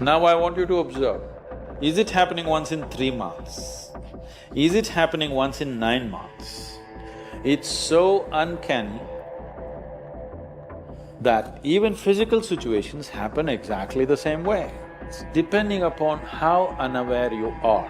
Now I want you to observe, is it happening once in 3 months? Is it happening once in 9 months? It's so uncanny that even physical situations happen exactly the same way. Depending upon how unaware you are,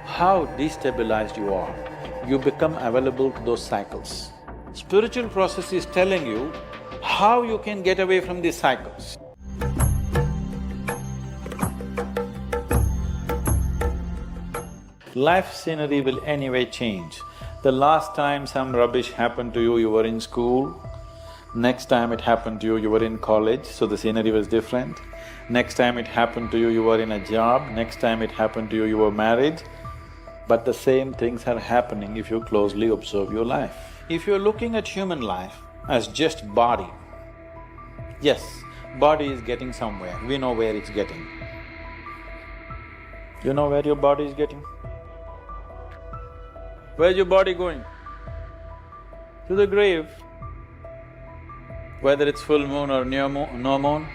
how destabilized you are, you become available to those cycles. Spiritual process is telling you how you can get away from these cycles. Life scenery will anyway change. The last time some rubbish happened to you, you were in school. Next time it happened to you, you were in college, so the scenery was different. Next time it happened to you, you were in a job. Next time it happened to you, you were married. But the same things are happening if you closely observe your life. If you're looking at human life as just body, yes, body is getting somewhere, we know where it's getting. You know where your body is getting? Where's your body going? To the grave. Whether it's full moon or no moon,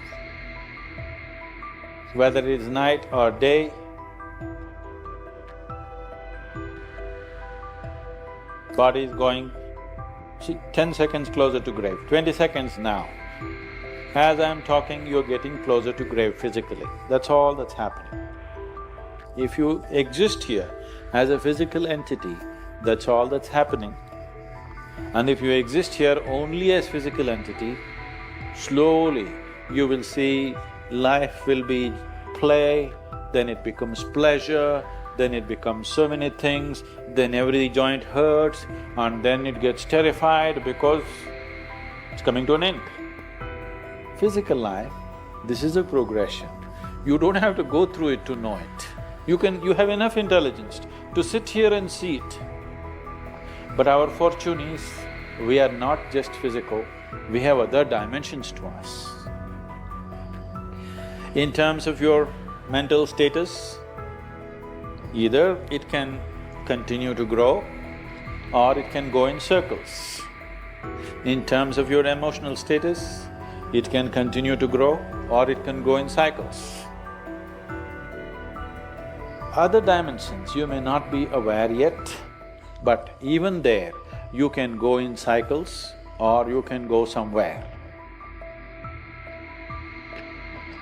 whether it's night or day, body is going, see, 10 seconds closer to grave, 20 seconds now. As I'm talking, you're getting closer to grave physically, that's all that's happening. If you exist here as a physical entity, that's all that's happening. And if you exist here only as physical entity, slowly you will see life will be play, then it becomes pleasure, then it becomes so many things, then every joint hurts, and then it gets terrified because it's coming to an end. Physical life, this is a progression. You don't have to go through it to know it. You have enough intelligence to sit here and see it. But our fortune is, we are not just physical, we have other dimensions to us. In terms of your mental status, either it can continue to grow or it can go in circles. In terms of your emotional status, it can continue to grow or it can go in cycles. Other dimensions you may not be aware yet, but even there, you can go in cycles or you can go somewhere.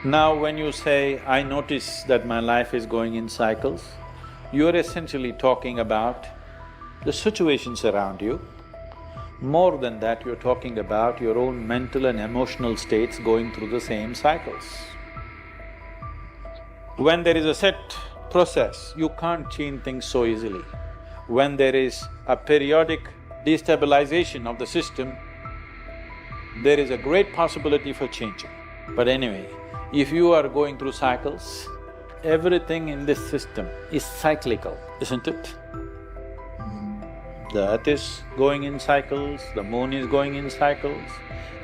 Now when you say, I notice that my life is going in cycles, you're essentially talking about the situations around you. More than that, you're talking about your own mental and emotional states going through the same cycles. When there is a set process, you can't change things so easily. When there is a periodic destabilization of the system, there is a great possibility for changing. But anyway, if you are going through cycles, everything in this system is cyclical, isn't it? The earth is going in cycles, the moon is going in cycles,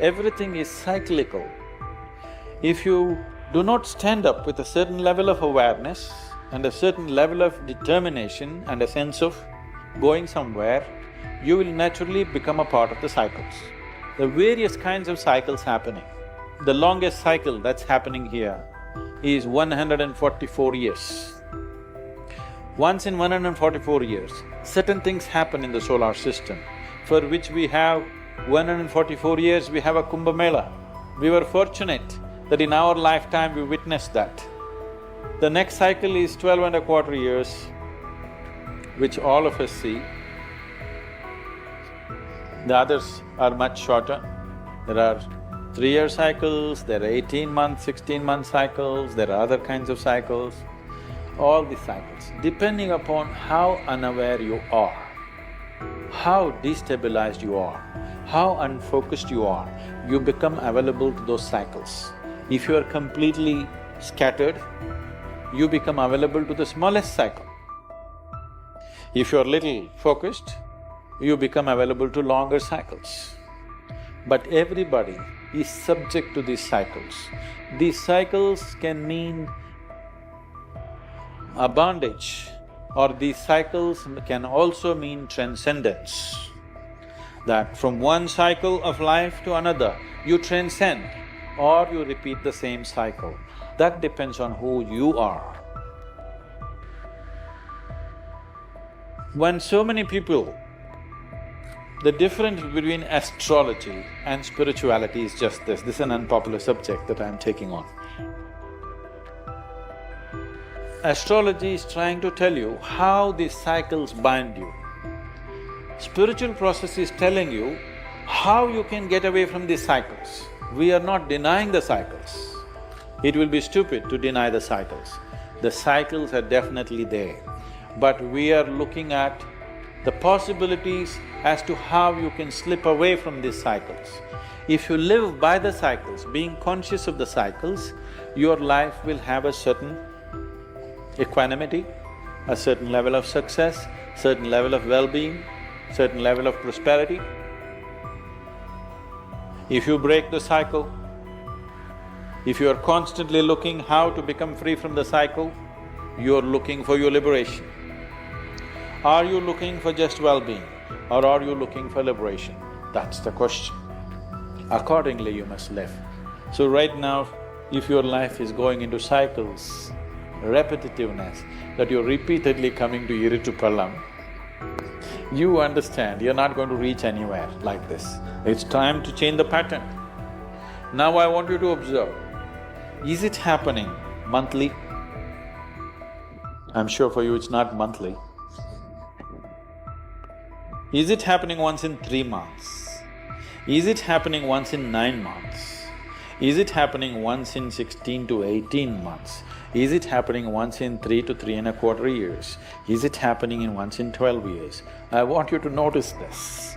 everything is cyclical. If you do not stand up with a certain level of awareness and a certain level of determination and a sense of going somewhere, you will naturally become a part of the cycles. There are various kinds of cycles happening. The longest cycle that's happening here is 144 years. Once in 144 years, certain things happen in the solar system, for which we have 144 years, we have a Kumbh Mela. We were fortunate that in our lifetime we witnessed that. The next cycle is 12.25 years, which all of us see. The others are much shorter. There are 3-year cycles, there are 18-month, 16-month cycles, there are other kinds of cycles. All these cycles, depending upon how unaware you are, how destabilized you are, how unfocused you are, you become available to those cycles. If you are completely scattered, you become available to the smallest cycle. If you're little focused, you become available to longer cycles. But everybody is subject to these cycles. These cycles can mean a bondage, or these cycles can also mean transcendence. That from one cycle of life to another, you transcend or you repeat the same cycle. That depends on who you are. When so many people… The difference between astrology and spirituality is just this. This is an unpopular subject that I'm taking on. Astrology is trying to tell you how these cycles bind you. Spiritual process is telling you how you can get away from these cycles. We are not denying the cycles. It will be stupid to deny the cycles. The cycles are definitely there, but we are looking at the possibilities as to how you can slip away from these cycles. If you live by the cycles, being conscious of the cycles, your life will have a certain equanimity, a certain level of success, certain level of well-being, certain level of prosperity. If you break the cycle, if you are constantly looking how to become free from the cycle, you are looking for your liberation. Are you looking for just well-being or are you looking for liberation? That's the question. Accordingly, you must live. So right now, if your life is going into cycles, repetitiveness, that you're repeatedly coming to Iritu Pallam, you understand you're not going to reach anywhere like this. It's time to change the pattern. Now I want you to observe, is it happening monthly? I'm sure for you it's not monthly. Is it happening once in 3 months? Is it happening once in 9 months? Is it happening once in 16 to 18 months? Is it happening once in 3 to 3.25 years? Is it happening once in 12 years? I want you to notice this.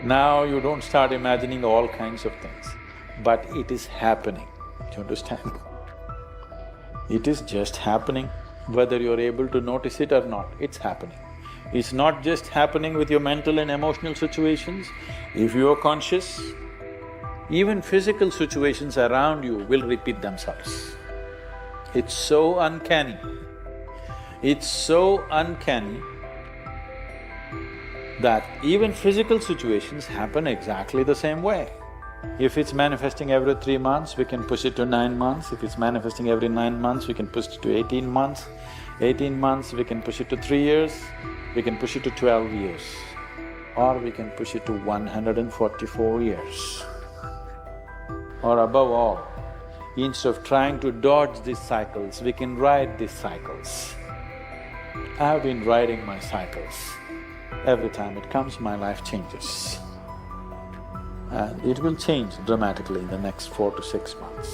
Now you don't start imagining all kinds of things, but it is happening. Do you understand? It is just happening, whether you're able to notice it or not, it's happening. It's not just happening with your mental and emotional situations. If you are conscious, even physical situations around you will repeat themselves. It's so uncanny. It's so uncanny that even physical situations happen exactly the same way. If it's manifesting every 3 months, we can push it to 9 months. If it's manifesting every 9 months, we can push it to 18 months. 18 months, we can push it to 3 years. We can push it to 12 years. Or we can push it to 144 years. Or above all, instead of trying to dodge these cycles, we can ride these cycles. I've been riding my cycles. Every time it comes, my life changes. And it will change dramatically in the next 4 to 6 months.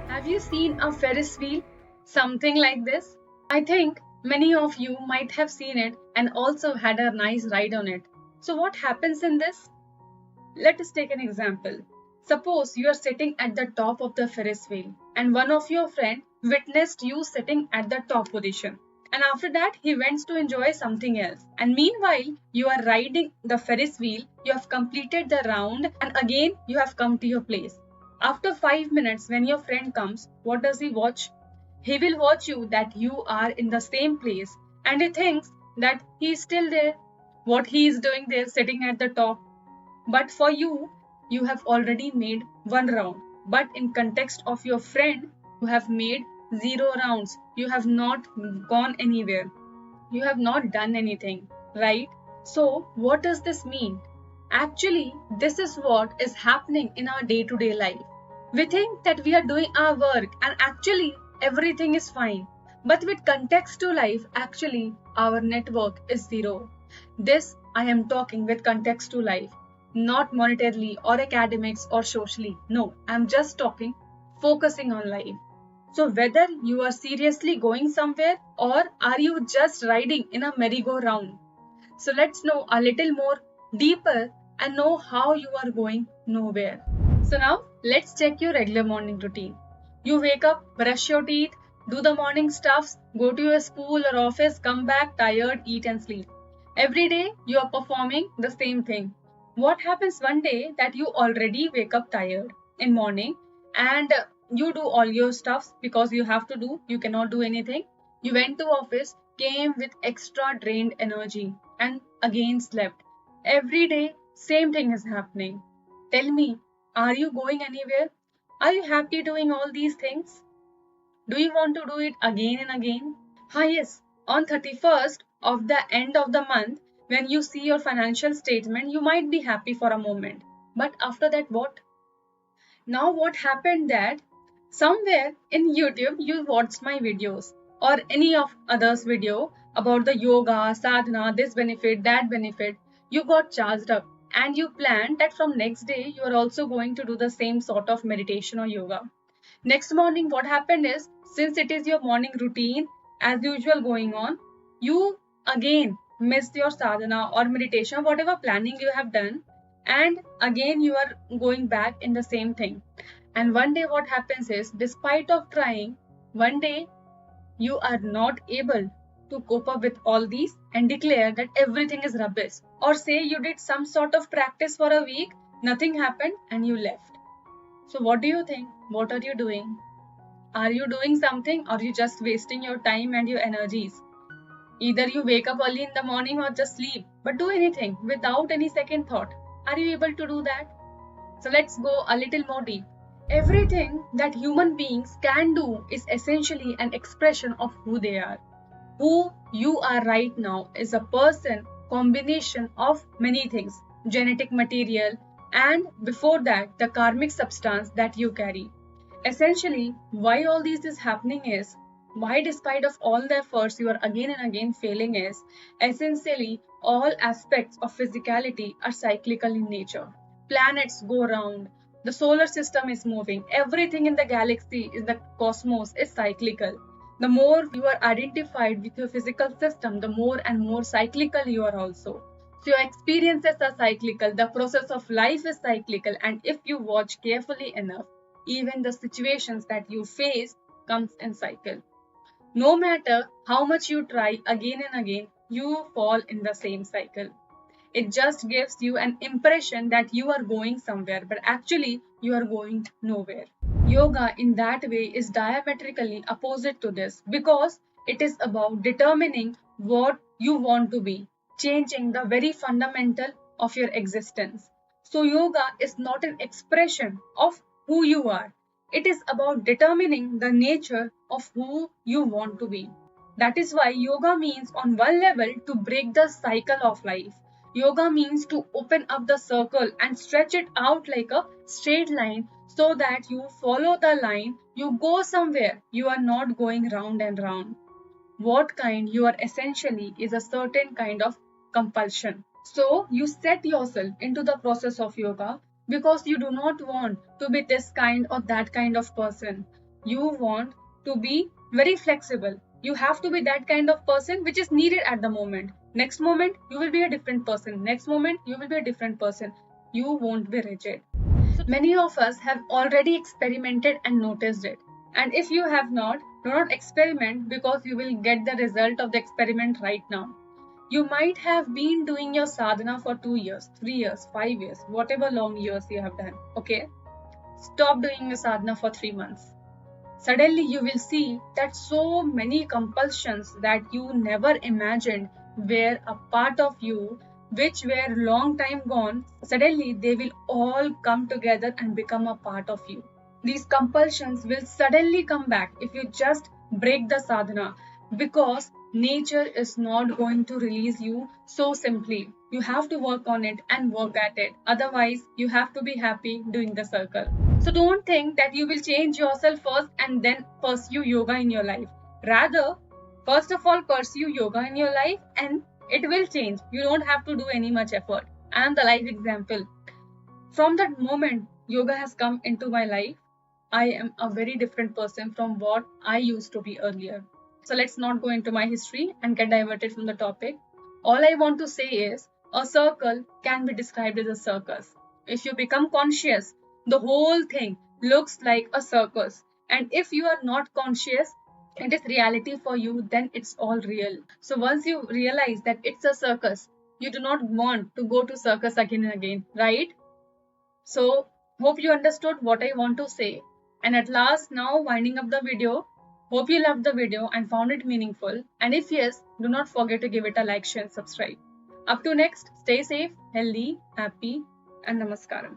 Have you seen a Ferris wheel? Something like this? I think many of you might have seen it and also had a nice ride on it. So what happens in this? Let us take an example. Suppose you are sitting at the top of the Ferris wheel and one of your friends witnessed you sitting at the top position. And after that, he went to enjoy something else. And meanwhile, you are riding the Ferris wheel, you have completed the round and again you have come to your place. After 5 minutes, when your friend comes, what does he watch? He will watch you that you are in the same place and he thinks that he is still there. What he is doing there, sitting at the top. But for you, you have already made 1 round. But in context of your friend, you have made 0 rounds. You have not gone anywhere. You have not done anything, right? So, what does this mean? Actually, this is what is happening in our day-to-day life. We think that we are doing our work and actually everything is fine. But with context to life, actually our network is 0. This I am talking with context to life, not monetarily or academics or socially. No, I am just talking, focusing on life. So whether you are seriously going somewhere or are you just riding in a merry-go-round? So let's know a little more deeper and know how you are going nowhere. So now let's check your regular morning routine. You wake up, brush your teeth, do the morning stuffs, go to your school or office, come back tired, eat and sleep. Every day you are performing the same thing. What happens one day that you already wake up tired in morning and you do all your stuffs because you have to do, you cannot do anything. You went to office, came with extra drained energy and again slept. Every day, same thing is happening. Tell me, are you going anywhere? Are you happy doing all these things? Do you want to do it again and again? Yes, on 31st of the end of the month, when you see your financial statement, you might be happy for a moment. But after that, what? Now what happened that somewhere in YouTube you watched my videos or any of others video about the yoga, sadhana, this benefit, that benefit. You got charged up and you planned that from next day you are also going to do the same sort of meditation or yoga. Next morning, what happened is, since it is your morning routine as usual going on, you again missed your sadhana or meditation, whatever planning you have done, and again you are going back in the same thing. And one day, what happens is, despite of trying, one day you are not able to cope up with all these and declare that everything is rubbish. Or say you did some sort of practice for a week, nothing happened, and you left. So, what do you think? What are you doing? Are you doing something or are you just wasting your time and your energies? Either you wake up early in the morning or just sleep, but do anything without any second thought. Are you able to do that? So let's go a little more deep. Everything that human beings can do is essentially an expression of who they are. Who you are right now is a person combination of many things, genetic material, and before that, the karmic substance that you carry. Essentially, why all this is happening is, why despite of all the efforts you are again and again failing is, essentially all aspects of physicality are cyclical in nature. Planets go round, the solar system is moving, everything in the galaxy, in the cosmos is cyclical. The more you are identified with your physical system, the more and more cyclical you are also. So your experiences are cyclical, the process of life is cyclical, and if you watch carefully enough, even the situations that you face comes in cycle. No matter how much you try again and again, you fall in the same cycle. It just gives you an impression that you are going somewhere, but actually you are going nowhere. Yoga in that way is diametrically opposite to this because it is about determining what you want to be, changing the very fundamental of your existence. So yoga is not an expression of who you are. It is about determining the nature of who you want to be. That is why yoga means on one level to break the cycle of life. Yoga means to open up the circle and stretch it out like a straight line so that you follow the line, you go somewhere, you are not going round and round. What kind you are essentially is a certain kind of compulsion. So you set yourself into the process of yoga because you do not want to be this kind or that kind of person. You want to be very flexible. You have to be that kind of person which is needed at the moment. Next moment, you will be a different person. Next moment, you will be a different person. You won't be rigid. So many of us have already experimented and noticed it. And if you have not, do not experiment because you will get the result of the experiment right now. You might have been doing your sadhana for 2 years, 3 years, 5 years, whatever long years you have done. Okay? Stop doing your sadhana for 3 months. Suddenly you will see that so many compulsions that you never imagined were a part of you, which were long time gone, suddenly they will all come together and become a part of you. These compulsions will suddenly come back if you just break the sadhana, because nature is not going to release you so simply. You have to work on it and work at it. Otherwise, you have to be happy doing the circle. So don't think that you will change yourself first and then pursue yoga in your life. Rather, first of all, pursue yoga in your life and it will change. You don't have to do any much effort. I am the life example. From that moment yoga has come into my life, I am a very different person from what I used to be earlier. So let's not go into my history and get diverted from the topic. All I want to say is a circle can be described as a circus. If you become conscious, the whole thing looks like a circus. And if you are not conscious, it is reality for you, then it's all real. So once you realize that it's a circus, you do not want to go to circus again and again, right? So, hope you understood what I want to say. And at last, now winding up the video, hope you loved the video and found it meaningful. And if yes, do not forget to give it a like, share, and subscribe. Up to next, stay safe, healthy, happy, and namaskaram.